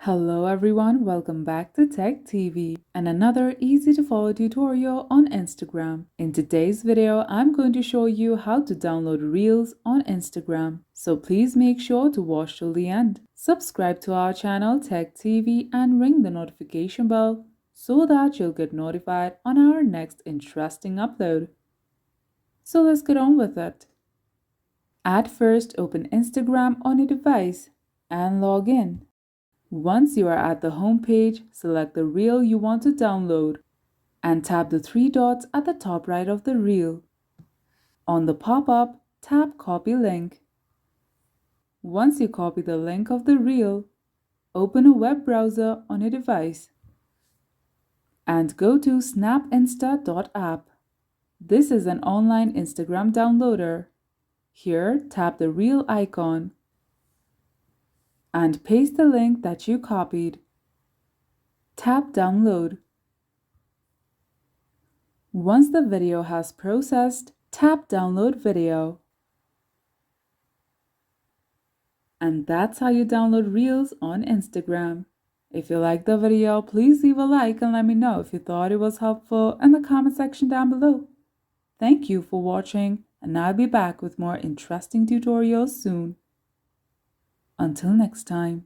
Hello everyone, welcome back to Tech TV and another easy to follow tutorial on Instagram. In today's video, I'm going to show you how to download Reels on Instagram. So please make sure to watch till the end. Subscribe to our channel Tech TV and ring the notification bell so that you'll get notified on our next interesting upload. So let's get on with it. At first, open Instagram on your device and log in. Once you are at the home page, select the reel you want to download and tap the three dots at the top right of the reel. On the pop-up, tap Copy Link. Once you copy the link of the reel, open a web browser on your device and go to snapinsta.app. This is an online Instagram downloader. Here, tap the reel icon and paste the link that you copied. Tap Download. Once the video has processed, tap Download Video. And that's how you download Reels on Instagram. If you liked the video, please leave a like and let me know if you thought it was helpful in the comment section down below. Thank you for watching, and I'll be back with more interesting tutorials soon. Until next time.